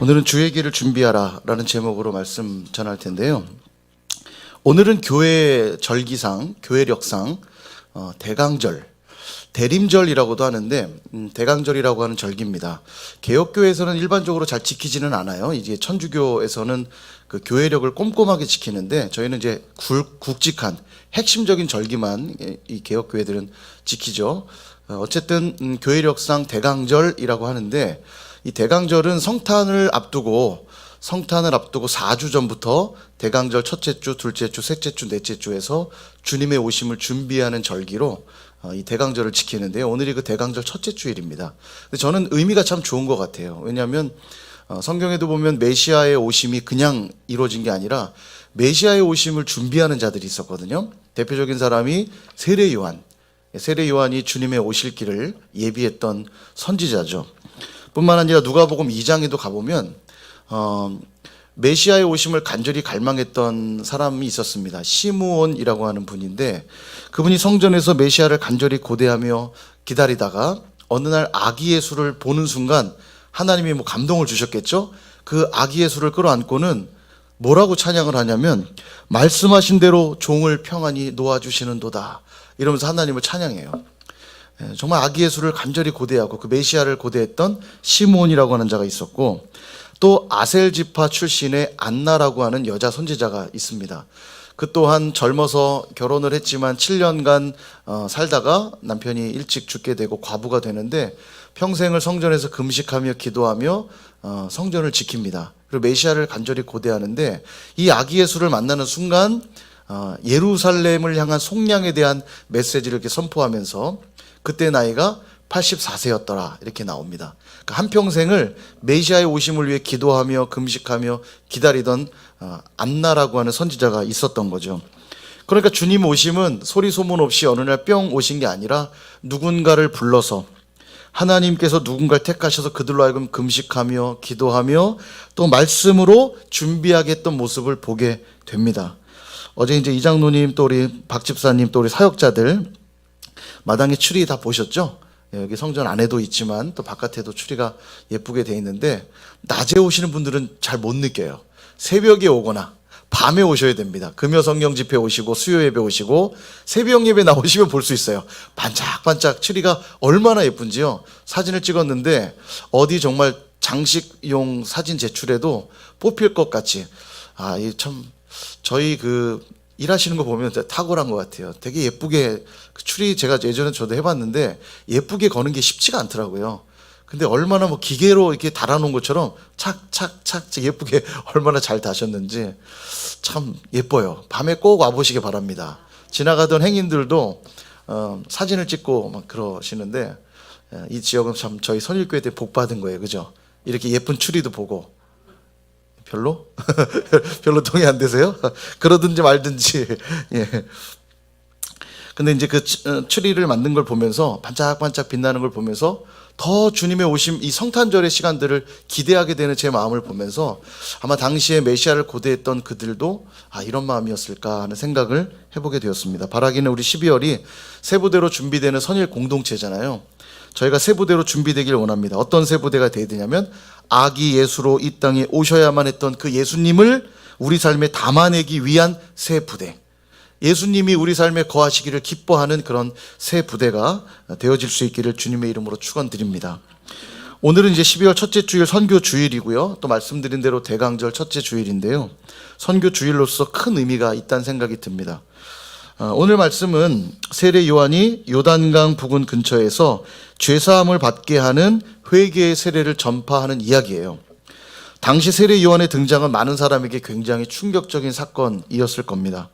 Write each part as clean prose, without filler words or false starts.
오늘은 주의 길을 준비하라 라는 제목으로 말씀 전할 텐데요. 오늘은 교회 절기상, 교회력상 대강절, 대림절이라고도 하는데 대강절이라고 하는 절기입니다. 개혁교회에서는 일반적으로 잘 지키지는 않아요. 이제 천주교에서는 그 교회력을 꼼꼼하게 지키는데 저희는 이제 굵직한 핵심적인 절기만 이 개혁교회들은 지키죠. 어쨌든 교회력상 대강절이라고 하는데 이 대강절은 성탄을 앞두고 4주 전부터 대강절 첫째 주, 둘째 주, 셋째 주, 넷째 주에서 주님의 오심을 준비하는 절기로 이 대강절을 지키는데요. 오늘이 그 대강절 첫째 주일입니다. 근데 저는 의미가 참 좋은 것 같아요. 왜냐하면 성경에도 보면 메시아의 오심이 그냥 이루어진 게 아니라 메시아의 오심을 준비하는 자들이 있었거든요. 대표적인 사람이 세례 요한이 주님의 오실 길을 예비했던 선지자죠. 뿐만 아니라 누가복음 2장에도 가보면 메시아의 오심을 간절히 갈망했던 사람이 있었습니다. 시므온이라고 하는 분인데 그분이 성전에서 메시아를 간절히 고대하며 기다리다가 어느 날 아기 예수를 보는 순간 하나님이 감동을 주셨겠죠. 그 아기 예수를 끌어안고는 뭐라고 찬양을 하냐면 말씀하신 대로 종을 평안히 놓아주시는도다 이러면서 하나님을 찬양해요. 정말 아기 예수를 간절히 고대하고 그 메시아를 고대했던 시므온이라고 하는 자가 있었고, 또 아셀 지파 출신의 안나라고 하는 여자 선지자가 있습니다. 그 또한 젊어서 결혼을 했지만 7년간 살다가 남편이 일찍 죽게 되고 과부가 되는데 평생을 성전에서 금식하며 기도하며 성전을 지킵니다. 그리고 메시아를 간절히 고대하는데 이 아기 예수를 만나는 순간 예루살렘을 향한 속량에 대한 메시지를 이렇게 선포하면서 그때 나이가 84세였더라 이렇게 나옵니다. 그러니까 한평생을 메시아의 오심을 위해 기도하며 금식하며 기다리던 안나라고 하는 선지자가 있었던 거죠. 그러니까 주님 오심은 소리 소문 없이 어느 날 뿅 오신 게 아니라 누군가를 불러서 하나님께서 누군가를 택하셔서 그들로 하여금 금식하며 기도하며 또 말씀으로 준비하게 했던 모습을 보게 됩니다. 어제 이제 이장로님 또 우리 박 집사님 또 우리 사역자들 마당에 추리 다 보셨죠? 여기 성전 안에도 있지만 또 바깥에도 추리가 예쁘게 돼 있는데 낮에 오시는 분들은 잘 못 느껴요. 새벽에 오거나 밤에 오셔야 됩니다. 금요 성령 집회 오시고 수요 예배 오시고 새벽 예배 나오시면 볼 수 있어요. 반짝반짝 추리가 얼마나 예쁜지요. 사진을 찍었는데 어디 정말 장식용 사진 제출해도 뽑힐 것 같이 이 참 저희 일하시는 거 보면 탁월한 것 같아요. 되게 예쁘게 추리 제가 예전에 저도 해봤는데 예쁘게 거는 게 쉽지가 않더라고요. 근데 얼마나 기계로 이렇게 달아놓은 것처럼 착착착 예쁘게 얼마나 잘 다셨는지 참 예뻐요. 밤에 꼭 와보시기 바랍니다. 지나가던 행인들도 사진을 찍고 막 그러시는데 이 지역은 참 저희 선일교회 때 복 받은 거예요. 그죠? 이렇게 예쁜 추리도 보고. 별로? 별로 동의 안 되세요? 그러든지 말든지. 예. 근데 이제 그 추리를 만든 걸 보면서 반짝반짝 빛나는 걸 보면서 더 주님의 오심 이 성탄절의 시간들을 기대하게 되는 제 마음을 보면서 아마 당시에 메시아를 고대했던 그들도 이런 마음이었을까 하는 생각을 해보게 되었습니다. 바라기는 우리 12월이 세부대로 준비되는 선일 공동체잖아요. 저희가 세부대로 준비되길 원합니다. 어떤 세부대가 되어야 되냐면 아기 예수로 이 땅에 오셔야만 했던 그 예수님을 우리 삶에 담아내기 위한 새 부대, 예수님이 우리 삶에 거하시기를 기뻐하는 그런 새 부대가 되어질 수 있기를 주님의 이름으로 축원드립니다. 오늘은 이제 12월 첫째 주일 선교 주일이고요. 또 말씀드린 대로 대강절 첫째 주일인데요. 선교 주일로서 큰 의미가 있다는 생각이 듭니다. 오늘 말씀은 세례 요한이 요단강 부근 근처에서 죄사함을 받게 하는 회개의 세례를 전파하는 이야기예요. 당시 세례 요한의 등장은 많은 사람에게 굉장히 충격적인 사건이었을 겁니다.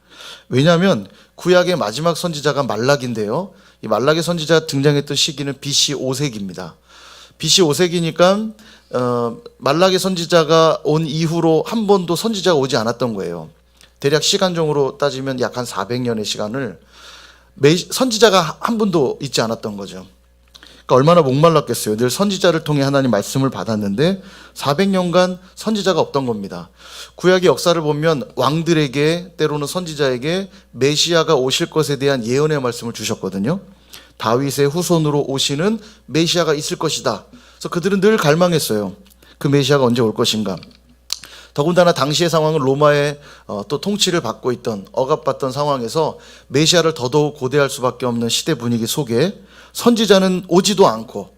왜냐하면 구약의 마지막 선지자가 말라기인데요. 이 말라기 선지자가 등장했던 시기는 BC 5세기입니다. BC 5세기니까 말라기 선지자가 온 이후로 한 번도 선지자가 오지 않았던 거예요. 대략 시간적으로 따지면 약 한 400년의 시간을 선지자가 한 분도 있지 않았던 거죠. 그러니까 얼마나 목말랐겠어요. 늘 선지자를 통해 하나님 말씀을 받았는데 400년간 선지자가 없던 겁니다. 구약의 역사를 보면 왕들에게 때로는 선지자에게 메시아가 오실 것에 대한 예언의 말씀을 주셨거든요. 다윗의 후손으로 오시는 메시아가 있을 것이다. 그래서 그들은 늘 갈망했어요. 그 메시아가 언제 올 것인가. 더군다나 당시의 상황은 로마의 또 통치를 받고 있던, 억압받던 상황에서 메시아를 더더욱 고대할 수밖에 없는 시대 분위기 속에 선지자는 오지도 않고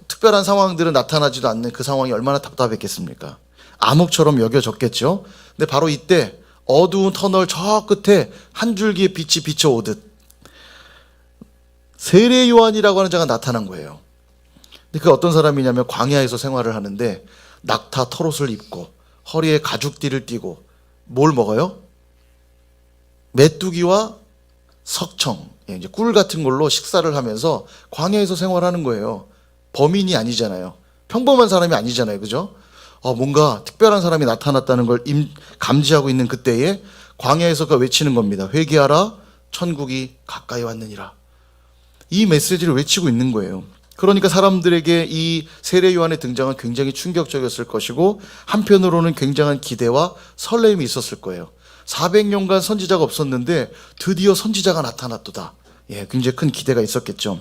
특별한 상황들은 나타나지도 않는 그 상황이 얼마나 답답했겠습니까? 암흑처럼 여겨졌겠죠. 근데 바로 이때 어두운 터널 저 끝에 한 줄기의 빛이 비춰오듯 세례 요한이라고 하는 자가 나타난 거예요. 근데 그 어떤 사람이냐면 광야에서 생활을 하는데 낙타 털옷을 입고 허리에 가죽띠를 띠고 뭘 먹어요? 메뚜기와 석청, 이제 꿀 같은 걸로 식사를 하면서 광야에서 생활하는 거예요. 범인이 아니잖아요. 평범한 사람이 아니잖아요. 그죠? 뭔가 특별한 사람이 나타났다는 걸 감지하고 있는 그때에 광야에서 그 외치는 겁니다. 회개하라, 천국이 가까이 왔느니라. 이 메시지를 외치고 있는 거예요. 그러니까 사람들에게 이 세례 요한의 등장은 굉장히 충격적이었을 것이고 한편으로는 굉장한 기대와 설렘이 있었을 거예요. 400년간 선지자가 없었는데 드디어 선지자가 나타났도다. 굉장히 큰 기대가 있었겠죠.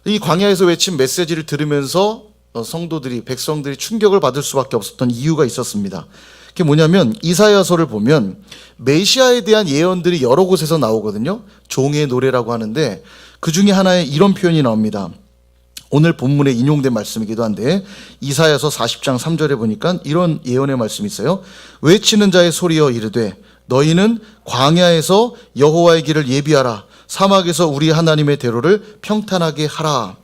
이 광야에서 외친 메시지를 들으면서 성도들이, 백성들이 충격을 받을 수밖에 없었던 이유가 있었습니다. 그게 뭐냐면 이사야서를 보면 메시아에 대한 예언들이 여러 곳에서 나오거든요. 종의 노래라고 하는데 그 중에 하나에 이런 표현이 나옵니다. 오늘 본문에 인용된 말씀이기도 한데 이사야서 40장 3절에 보니까 이런 예언의 말씀이 있어요. 외치는 자의 소리여 이르되 너희는 광야에서 여호와의 길을 예비하라. 사막에서 우리 하나님의 대로를 평탄하게 하라.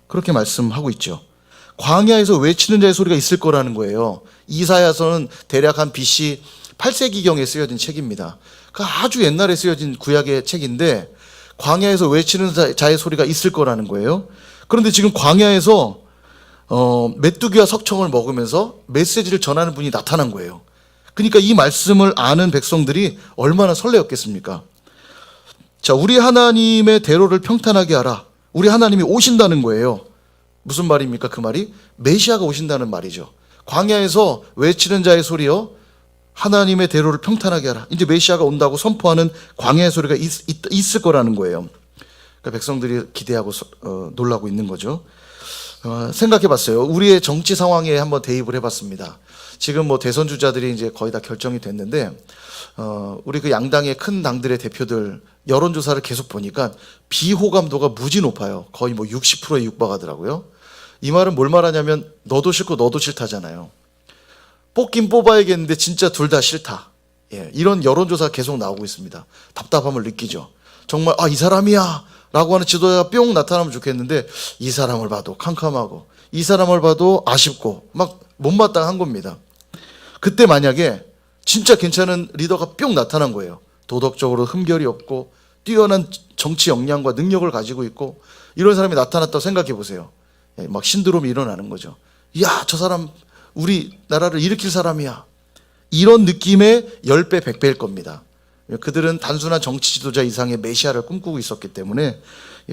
그렇게 말씀하고 있죠. 광야에서 외치는 자의 소리가 있을 거라는 거예요. 이사야서는 대략 한 BC 8세기경에 쓰여진 책입니다. 그 아주 옛날에 쓰여진 구약의 책인데 광야에서 외치는 자의 소리가 있을 거라는 거예요. 그런데 지금 광야에서 메뚜기와 석청을 먹으면서 메시지를 전하는 분이 나타난 거예요. 그러니까 이 말씀을 아는 백성들이 얼마나 설레었겠습니까? 자, 우리 하나님의 대로를 평탄하게 하라. 우리 하나님이 오신다는 거예요. 무슨 말입니까? 그 말이 메시아가 오신다는 말이죠. 광야에서 외치는 자의 소리요, 하나님의 대로를 평탄하게 하라. 이제 메시아가 온다고 선포하는 광야의 소리가 있을 거라는 거예요. 그러니까 백성들이 기대하고 놀라고 있는 거죠. 생각해 봤어요. 우리의 정치 상황에 한번 대입을 해봤습니다. 지금 뭐 대선 주자들이 이제 거의 다 결정이 됐는데, 우리 그 양당의 큰 당들의 대표들 여론조사를 계속 보니까 비호감도가 무지 높아요. 거의 뭐 60%에 육박하더라고요. 이 말은 뭘 말하냐면 너도 싫고 너도 싫다잖아요. 뽑긴 뽑아야겠는데 진짜 둘 다 싫다. 이런 여론조사가 계속 나오고 있습니다. 답답함을 느끼죠. 정말 이 사람이야 라고 하는 지도자가 뿅 나타나면 좋겠는데 이 사람을 봐도 캄캄하고 이 사람을 봐도 아쉽고 막 못마땅한 겁니다. 그때 만약에 진짜 괜찮은 리더가 뿅 나타난 거예요. 도덕적으로 흠결이 없고 뛰어난 정치 역량과 능력을 가지고 있고 이런 사람이 나타났다고 생각해 보세요. 막 신드롬이 일어나는 거죠. 야, 저 사람 우리 나라를 일으킬 사람이야. 이런 느낌의 10배, 100배일 겁니다. 그들은 단순한 정치 지도자 이상의 메시아를 꿈꾸고 있었기 때문에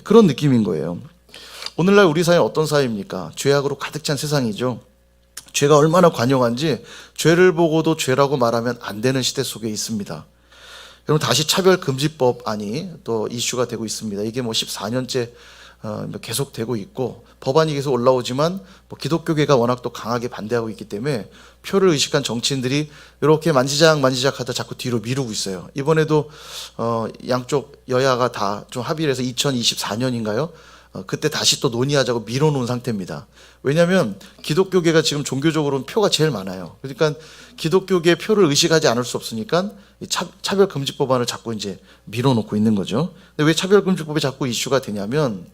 그런 느낌인 거예요. 오늘날 우리 사회는 어떤 사회입니까? 죄악으로 가득 찬 세상이죠. 죄가 얼마나 관영한지 죄를 보고도 죄라고 말하면 안 되는 시대 속에 있습니다. 여러분, 다시 차별금지법안이 또 이슈가 되고 있습니다. 이게 뭐 14년째 계속 되고 있고 법안이 계속 올라오지만 뭐 기독교계가 워낙 또 강하게 반대하고 있기 때문에 표를 의식한 정치인들이 이렇게 만지작 하다 자꾸 뒤로 미루고 있어요. 이번에도 양쪽 여야가 다 좀 합의를 해서 2024년인가요? 그때 다시 또 논의하자고 밀어놓은 상태입니다. 왜냐하면 기독교계가 지금 종교적으로는 표가 제일 많아요. 그러니까 기독교계 표를 의식하지 않을 수 없으니까 차별금지법안을 자꾸 이제 밀어놓고 있는 거죠. 근데 왜 차별금지법이 자꾸 이슈가 되냐면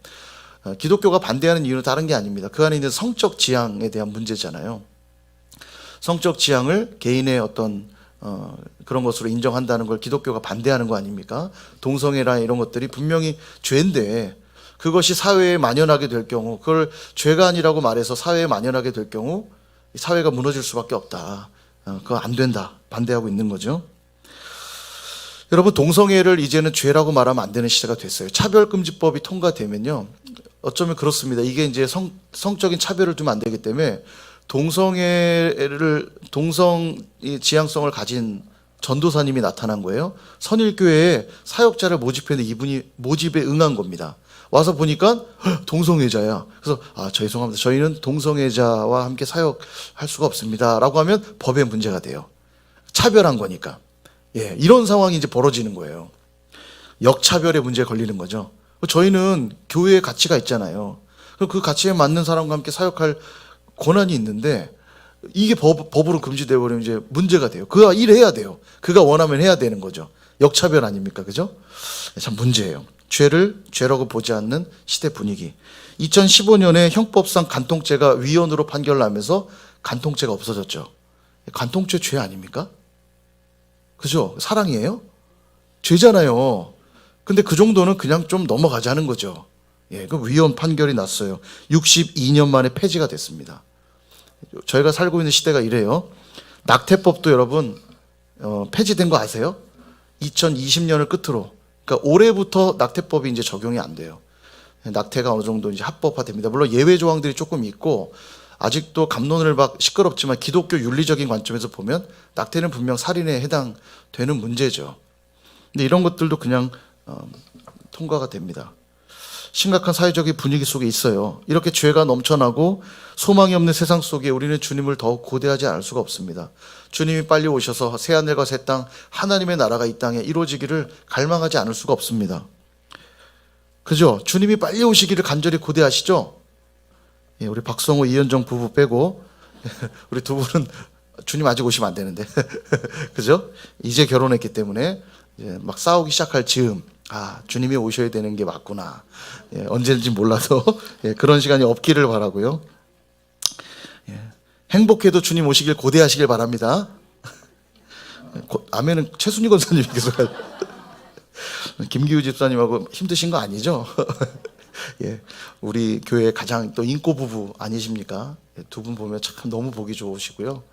기독교가 반대하는 이유는 다른 게 아닙니다. 그 안에 있는 성적 지향에 대한 문제잖아요. 성적 지향을 개인의 어떤 그런 것으로 인정한다는 걸 기독교가 반대하는 거 아닙니까? 동성애나 이런 것들이 분명히 죄인데 그것이 사회에 만연하게 될 경우, 그걸 죄가 아니라고 말해서 사회에 만연하게 될 경우 사회가 무너질 수밖에 없다. 그거 안 된다. 반대하고 있는 거죠. 여러분, 동성애를 이제는 죄라고 말하면 안 되는 시대가 됐어요. 차별금지법이 통과되면요, 어쩌면 그렇습니다. 이게 이제 성적인 차별을 두면 안 되기 때문에 동성 지향성을 가진 전도사님이 나타난 거예요. 선일교회에 사역자를 모집했는데 이분이 모집에 응한 겁니다. 와서 보니까 동성애자야. 그래서 죄송합니다. 저희는 동성애자와 함께 사역할 수가 없습니다. 라고 하면 법에 문제가 돼요. 차별한 거니까. 예, 이런 상황이 이제 벌어지는 거예요. 역차별의 문제에 걸리는 거죠. 저희는 교회의 가치가 있잖아요. 그 가치에 맞는 사람과 함께 사역할 권한이 있는데 이게 법으로 금지되어 버리면 이제 문제가 돼요. 그가 일해야 돼요. 그가 원하면 해야 되는 거죠. 역차별 아닙니까? 그죠? 참 문제예요. 죄를 죄라고 보지 않는 시대 분위기. 2015년에 형법상 간통죄가 위헌으로 판결나면서 간통죄가 없어졌죠. 간통죄 죄 아닙니까? 그죠? 사랑이에요? 죄잖아요. 근데 그 정도는 그냥 좀 넘어가자는 거죠. 예, 그 위헌 판결이 났어요. 62년 만에 폐지가 됐습니다. 저희가 살고 있는 시대가 이래요. 낙태법도 여러분 폐지된 거 아세요? 2020년을 끝으로. 그러니까 올해부터 낙태법이 이제 적용이 안 돼요. 낙태가 어느 정도 이제 합법화됩니다. 물론 예외 조항들이 조금 있고 아직도 갑론을 막 시끄럽지만 기독교 윤리적인 관점에서 보면 낙태는 분명 살인에 해당되는 문제죠. 근데 이런 것들도 그냥 통과가 됩니다. 심각한 사회적인 분위기 속에 있어요. 이렇게 죄가 넘쳐나고 소망이 없는 세상 속에 우리는 주님을 더욱 고대하지 않을 수가 없습니다. 주님이 빨리 오셔서 새하늘과 새 땅, 하나님의 나라가 이 땅에 이루어지기를 갈망하지 않을 수가 없습니다. 그죠? 주님이 빨리 오시기를 간절히 고대하시죠? 예, 우리 박성호, 이현정 부부 빼고 우리 두 분은 주님 아직 오시면 안 되는데 그죠? 이제 결혼했기 때문에 이제 막 싸우기 시작할 즈음 주님이 오셔야 되는 게 맞구나. 예, 언제인지 몰라도 예, 그런 시간이 없기를 바라고요. 예, 행복해도 주님 오시길 고대하시길 바랍니다. 아멘은 최순희 권사님이 계속 김기우 집사님하고 힘드신 거 아니죠? 예, 우리 교회 가장 또 인꼬 부부 아니십니까? 예, 두 분 보면 참 너무 보기 좋으시고요.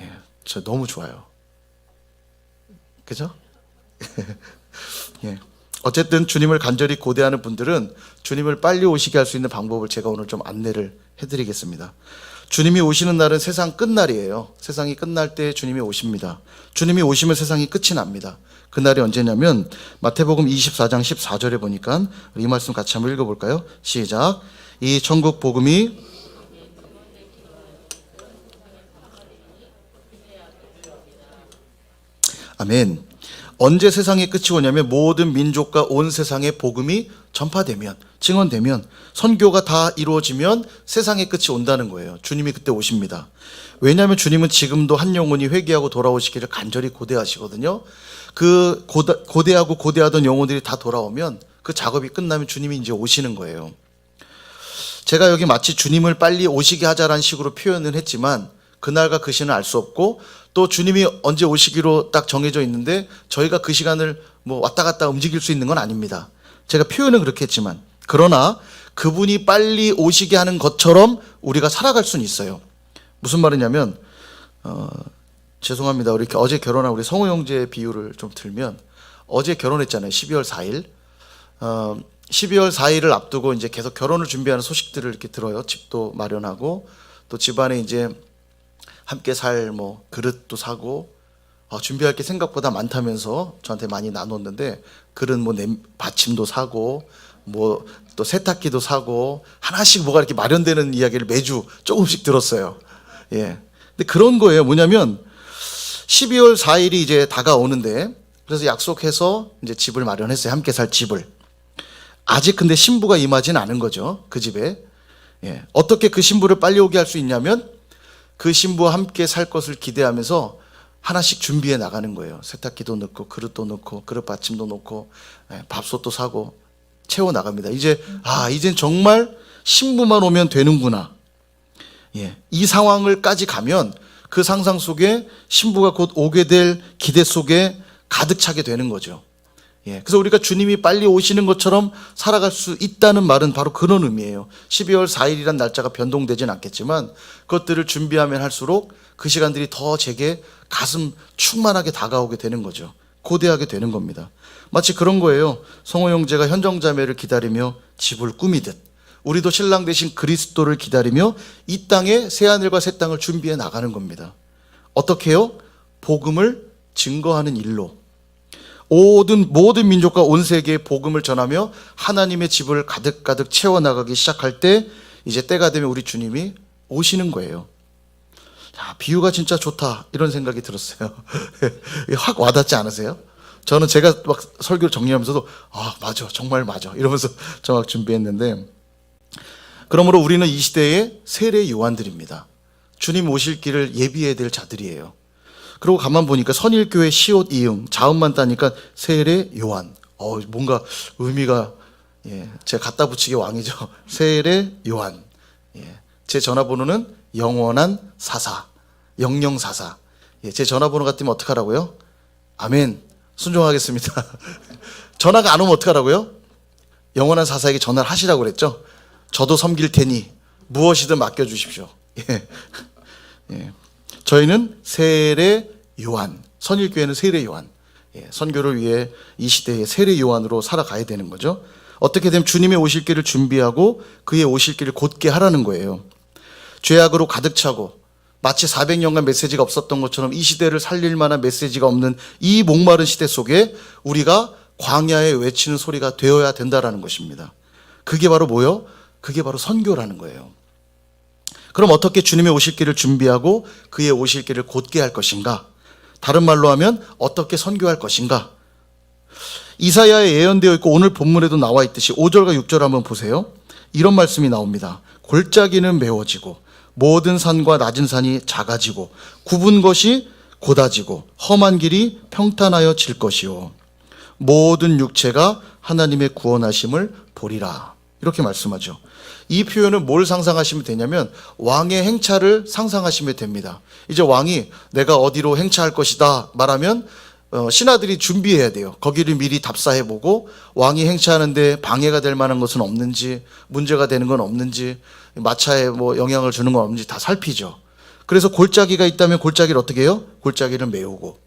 예, 저 너무 좋아요. 그죠? 예. 어쨌든 주님을 간절히 고대하는 분들은 주님을 빨리 오시게 할 수 있는 방법을 제가 오늘 좀 안내를 해드리겠습니다. 주님이 오시는 날은 세상 끝날이에요. 세상이 끝날 때 주님이 오십니다. 주님이 오시면 세상이 끝이 납니다. 그날이 언제냐면 마태복음 24장 14절에 보니까 이 말씀 같이 한번 읽어볼까요? 시작. 이 천국 복음이 아멘. 언제 세상의 끝이 오냐면 모든 민족과 온 세상에 복음이 전파되면, 증언되면, 선교가 다 이루어지면 세상의 끝이 온다는 거예요. 주님이 그때 오십니다. 왜냐하면 주님은 지금도 한 영혼이 회개하고 돌아오시기를 간절히 고대하시거든요. 그 고대하고 고대하던 영혼들이 다 돌아오면 그 작업이 끝나면 주님이 이제 오시는 거예요. 제가 여기 마치 주님을 빨리 오시게 하자라는 식으로 표현을 했지만 그날과 그 시는 알 수 없고 또 주님이 언제 오시기로 딱 정해져 있는데 저희가 그 시간을 뭐 왔다 갔다 움직일 수 있는 건 아닙니다. 제가 표현은 그렇게 했지만 그러나 그분이 빨리 오시게 하는 것처럼 우리가 살아갈 수는 있어요. 무슨 말이냐면 죄송합니다. 우리 어제 결혼한 우리 성호 형제 비유를 좀 들면 어제 결혼했잖아요. 12월 4일. 12월 4일을 앞두고 이제 계속 결혼을 준비하는 소식들을 이렇게 들어요. 집도 마련하고 또 집안에 이제 함께 살 뭐 그릇도 사고 준비할 게 생각보다 많다면서 저한테 많이 나눴는데 그릇 뭐 받침도 사고 뭐 또 세탁기도 사고 하나씩 뭐가 이렇게 마련되는 이야기를 매주 조금씩 들었어요. 예. 근데 그런 거예요. 뭐냐면 12월 4일이 이제 다가오는데 그래서 약속해서 이제 집을 마련했어요. 함께 살 집을. 아직 근데 신부가 임하지는 않은 거죠. 그 집에. 예. 어떻게 그 신부를 빨리 오게 할 수 있냐면 그 신부와 함께 살 것을 기대하면서 하나씩 준비해 나가는 거예요. 세탁기도 넣고 그릇도 넣고 그릇 받침도 넣고 밥솥도 사고 채워 나갑니다. 이젠 정말 신부만 오면 되는구나. 예. 이 상황을까지 가면 그 상상 속에 신부가 곧 오게 될 기대 속에 가득 차게 되는 거죠. 예. 그래서 우리가 주님이 빨리 오시는 것처럼 살아갈 수 있다는 말은 바로 그런 의미예요. 12월 4일이란 날짜가 변동되진 않겠지만 그것들을 준비하면 할수록 그 시간들이 더 제게 가슴 충만하게 다가오게 되는 거죠. 고대하게 되는 겁니다. 마치 그런 거예요. 성호 형제가 현정자매를 기다리며 집을 꾸미듯 우리도 신랑 되신 그리스도를 기다리며 이 땅에 새하늘과 새 땅을 준비해 나가는 겁니다. 어떻게 해요? 복음을 증거하는 일로. 모든 민족과 온 세계에 복음을 전하며 하나님의 집을 가득가득 채워나가기 시작할 때 이제 때가 되면 우리 주님이 오시는 거예요. 야, 비유가 진짜 좋다 이런 생각이 들었어요. 확 와닿지 않으세요? 저는 제가 막 설교를 정리하면서도 맞아, 정말 맞아 이러면서 저 막 준비했는데, 그러므로 우리는 이 시대의 세례 요한들입니다. 주님 오실 길을 예비해야 될 자들이에요. 그리고 가만 보니까 선일교회 시옷 이응 자음만 따니까 세례 요한. 뭔가 의미가, 제가 갖다 붙이기 왕이죠. 세례 요한. 제 전화번호는 영원한 사사, 영영사사. 제 전화번호 같으면 어떡하라고요? 아멘. 순종하겠습니다. 전화가 안 오면 어떡하라고요? 영원한 사사에게 전화를 하시라고 그랬죠. 저도 섬길 테니 무엇이든 맡겨주십시오. 저희는 세례 요한, 선일교회는 세례 요한, 선교를 위해 이 시대의 세례 요한으로 살아가야 되는 거죠. 어떻게 되면 주님의 오실 길을 준비하고 그의 오실 길을 곧게 하라는 거예요. 죄악으로 가득 차고 마치 400년간 메시지가 없었던 것처럼 이 시대를 살릴 만한 메시지가 없는 이 목마른 시대 속에 우리가 광야에 외치는 소리가 되어야 된다라는 것입니다. 그게 바로 뭐요? 그게 바로 선교라는 거예요. 그럼 어떻게 주님의 오실 길을 준비하고 그의 오실 길을 곧게 할 것인가? 다른 말로 하면 어떻게 선교할 것인가? 이사야에 예언되어 있고 오늘 본문에도 나와 있듯이 5절과 6절 한번 보세요. 이런 말씀이 나옵니다. 골짜기는 메워지고 모든 산과 낮은 산이 작아지고 굽은 것이 곧아지고 험한 길이 평탄하여 질 것이요 모든 육체가 하나님의 구원하심을 보리라. 이렇게 말씀하죠. 이 표현은 뭘 상상하시면 되냐면 왕의 행차를 상상하시면 됩니다. 이제 왕이 내가 어디로 행차할 것이다 말하면 신하들이 준비해야 돼요. 거기를 미리 답사해보고 왕이 행차하는데 방해가 될 만한 것은 없는지, 문제가 되는 건 없는지, 마차에 영향을 주는 건 없는지 다 살피죠. 그래서 골짜기가 있다면 골짜기를 어떻게 해요? 골짜기를 메우고,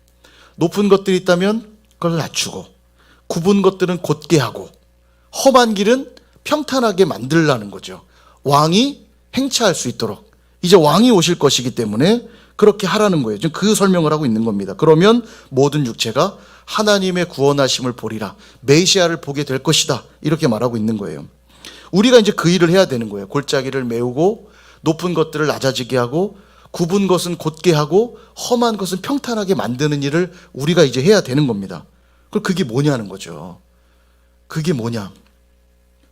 높은 것들이 있다면 그걸 낮추고, 굽은 것들은 곧게 하고, 험한 길은 평탄하게 만들라는 거죠. 왕이 행차할 수 있도록. 이제 왕이 오실 것이기 때문에 그렇게 하라는 거예요. 지금 그 설명을 하고 있는 겁니다. 그러면 모든 육체가 하나님의 구원하심을 보리라. 메시아를 보게 될 것이다. 이렇게 말하고 있는 거예요. 우리가 이제 그 일을 해야 되는 거예요. 골짜기를 메우고 높은 것들을 낮아지게 하고 굽은 것은 곧게 하고 험한 것은 평탄하게 만드는 일을 우리가 이제 해야 되는 겁니다. 그럼 그게 뭐냐는 거죠. 그게 뭐냐?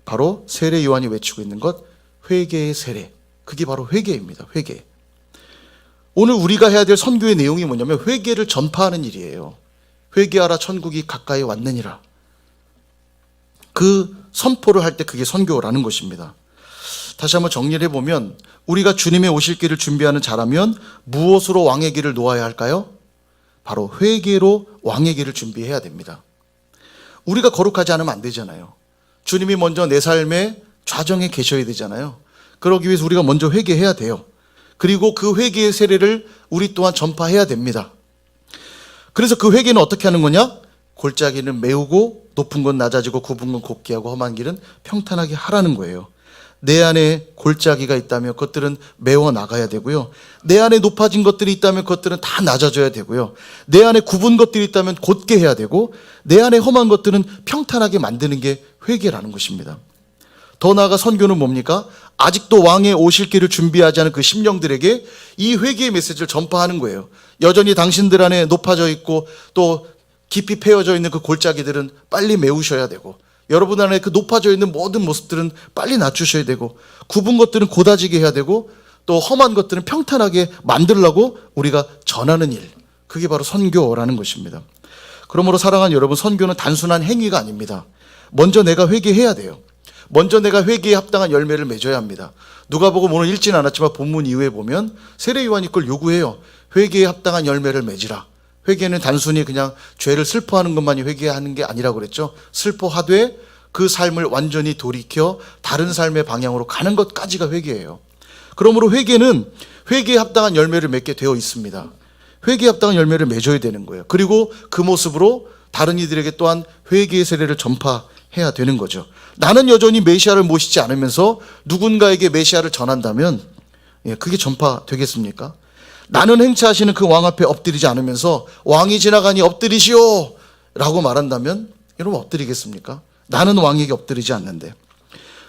바로 세례 요한이 외치고 있는 것, 회개의 세례. 그게 바로 회개입니다. 회개. 오늘 우리가 해야 될 선교의 내용이 뭐냐면 회개를 전파하는 일이에요. 회개하라 천국이 가까이 왔느니라. 그 선포를 할 때 그게 선교라는 것입니다. 다시 한번 정리를 해보면 우리가 주님의 오실 길을 준비하는 자라면 무엇으로 왕의 길을 놓아야 할까요? 바로 회개로 왕의 길을 준비해야 됩니다. 우리가 거룩하지 않으면 안 되잖아요. 주님이 먼저 내 삶의 좌정에 계셔야 되잖아요. 그러기 위해서 우리가 먼저 회개해야 돼요. 그리고 그 회개의 세례를 우리 또한 전파해야 됩니다. 그래서 그 회개는 어떻게 하는 거냐? 골짜기는 메우고 높은 건 낮아지고 굽은 건 곧게 하고 험한 길은 평탄하게 하라는 거예요. 내 안에 골짜기가 있다면 그것들은 메워 나가야 되고요. 내 안에 높아진 것들이 있다면 그것들은 다 낮아져야 되고요. 내 안에 굽은 것들이 있다면 곧게 해야 되고 내 안에 험한 것들은 평탄하게 만드는 게 회개라는 것입니다. 더 나아가 선교는 뭡니까? 아직도 왕의 오실 길을 준비하지 않은 그 심령들에게 이 회개의 메시지를 전파하는 거예요. 여전히 당신들 안에 높아져 있고 또 깊이 패여져 있는 그 골짜기들은 빨리 메우셔야 되고 여러분 안에 그 높아져 있는 모든 모습들은 빨리 낮추셔야 되고 굽은 것들은 곧아지게 해야 되고 또 험한 것들은 평탄하게 만들려고 우리가 전하는 일, 그게 바로 선교라는 것입니다. 그러므로 사랑하는 여러분, 선교는 단순한 행위가 아닙니다. 먼저 내가 회개해야 돼요. 먼저 내가 회개에 합당한 열매를 맺어야 합니다. 누가복음 오늘 읽지는 않았지만 본문 이후에 보면 세례 요한이 그걸 요구해요. 회개에 합당한 열매를 맺으라. 회개는 단순히 그냥 죄를 슬퍼하는 것만이 회개하는 게 아니라고 그랬죠. 슬퍼하되 그 삶을 완전히 돌이켜 다른 삶의 방향으로 가는 것까지가 회개예요. 그러므로 회개는 회개에 합당한 열매를 맺게 되어 있습니다. 회개에 합당한 열매를 맺어야 되는 거예요. 그리고 그 모습으로 다른 이들에게 또한 회개의 세례를 전파해야 되는 거죠. 나는 여전히 메시아를 모시지 않으면서 누군가에게 메시아를 전한다면 그게 전파되겠습니까? 나는 행차하시는 그 왕 앞에 엎드리지 않으면서 왕이 지나가니 엎드리시오 라고 말한다면 여러분 엎드리겠습니까? 나는 왕에게 엎드리지 않는데.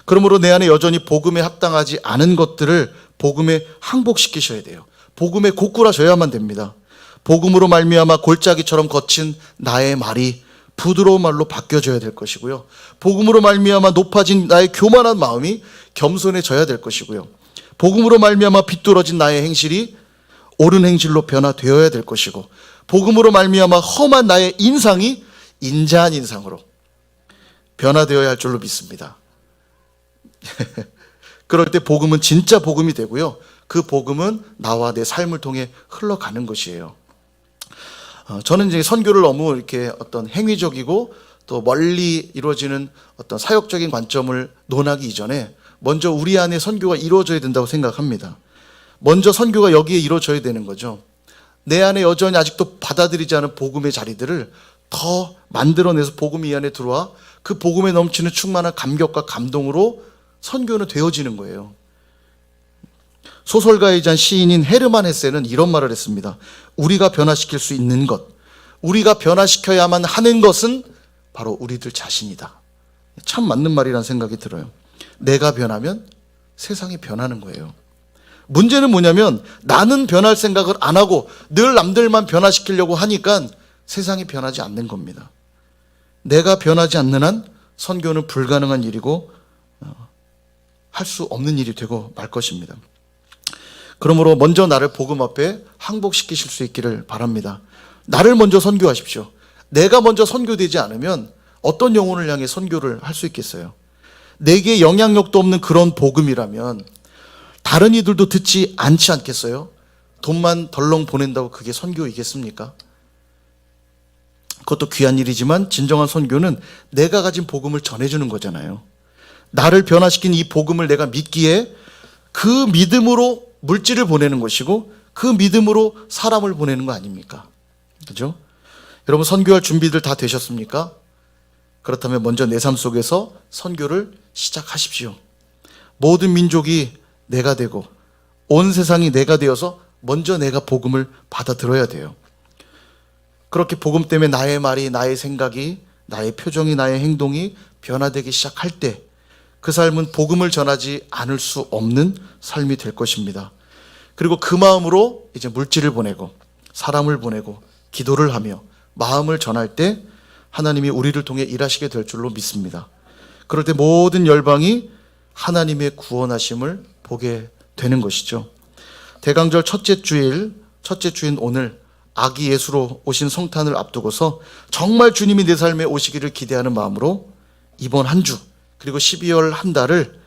그러므로 내 안에 여전히 복음에 합당하지 않은 것들을 복음에 항복시키셔야 돼요. 복음에 고꾸라져야만 됩니다. 복음으로 말미암아 골짜기처럼 거친 나의 말이 부드러운 말로 바뀌어져야 될 것이고요. 복음으로 말미암아 높아진 나의 교만한 마음이 겸손해져야 될 것이고요. 복음으로 말미암아 비뚤어진 나의 행실이 옳은 행실로 변화되어야 될 것이고, 복음으로 말미암아 험한 나의 인상이 인자한 인상으로 변화되어야 할 줄로 믿습니다. 그럴 때 복음은 진짜 복음이 되고요. 그 복음은 나와 내 삶을 통해 흘러가는 것이에요. 저는 이제 선교를 너무 이렇게 어떤 행위적이고 또 멀리 이루어지는 어떤 사역적인 관점을 논하기 이전에 먼저 우리 안에 선교가 이루어져야 된다고 생각합니다. 먼저 선교가 여기에 이루어져야 되는 거죠. 내 안에 여전히 아직도 받아들이지 않은 복음의 자리들을 더 만들어내서 복음이 이 안에 들어와 그 복음에 넘치는 충만한 감격과 감동으로 선교는 되어지는 거예요. 소설가이자 시인인 헤르만 헤세는 이런 말을 했습니다. 우리가 변화시킬 수 있는 것, 우리가 변화시켜야만 하는 것은 바로 우리들 자신이다. 참 맞는 말이라는 생각이 들어요. 내가 변하면 세상이 변하는 거예요. 문제는 뭐냐면 나는 변할 생각을 안 하고 늘 남들만 변화시키려고 하니까 세상이 변하지 않는 겁니다. 내가 변하지 않는 한 선교는 불가능한 일이고 할 수 없는 일이 되고 말 것입니다. 그러므로 먼저 나를 복음 앞에 항복시키실 수 있기를 바랍니다. 나를 먼저 선교하십시오. 내가 먼저 선교되지 않으면 어떤 영혼을 향해 선교를 할 수 있겠어요? 내게 영향력도 없는 그런 복음이라면 다른 이들도 듣지 않지 않겠어요? 돈만 덜렁 보낸다고 그게 선교이겠습니까? 그것도 귀한 일이지만 진정한 선교는 내가 가진 복음을 전해주는 거잖아요. 나를 변화시킨 이 복음을 내가 믿기에 그 믿음으로 물질을 보내는 것이고 그 믿음으로 사람을 보내는 거 아닙니까? 그죠? 여러분 선교할 준비들 다 되셨습니까? 그렇다면 먼저 내 삶 속에서 선교를 시작하십시오. 모든 민족이 내가 되고 온 세상이 내가 되어서 먼저 내가 복음을 받아들여야 돼요. 그렇게 복음 때문에 나의 말이, 나의 생각이, 나의 표정이, 나의 행동이 변화되기 시작할 때 그 삶은 복음을 전하지 않을 수 없는 삶이 될 것입니다. 그리고 그 마음으로 이제 물질을 보내고 사람을 보내고 기도를 하며 마음을 전할 때 하나님이 우리를 통해 일하시게 될 줄로 믿습니다. 그럴 때 모든 열방이 하나님의 구원하심을 보게 되는 것이죠. 대강절 첫째 주인 오늘 아기 예수로 오신 성탄을 앞두고서 정말 주님이 내 삶에 오시기를 기대하는 마음으로 이번 한 주 그리고 12월 한 달을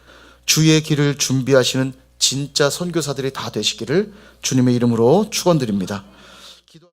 주의 길을 준비하시는 진짜 선교사들이 다 되시기를 주님의 이름으로 축원드립니다.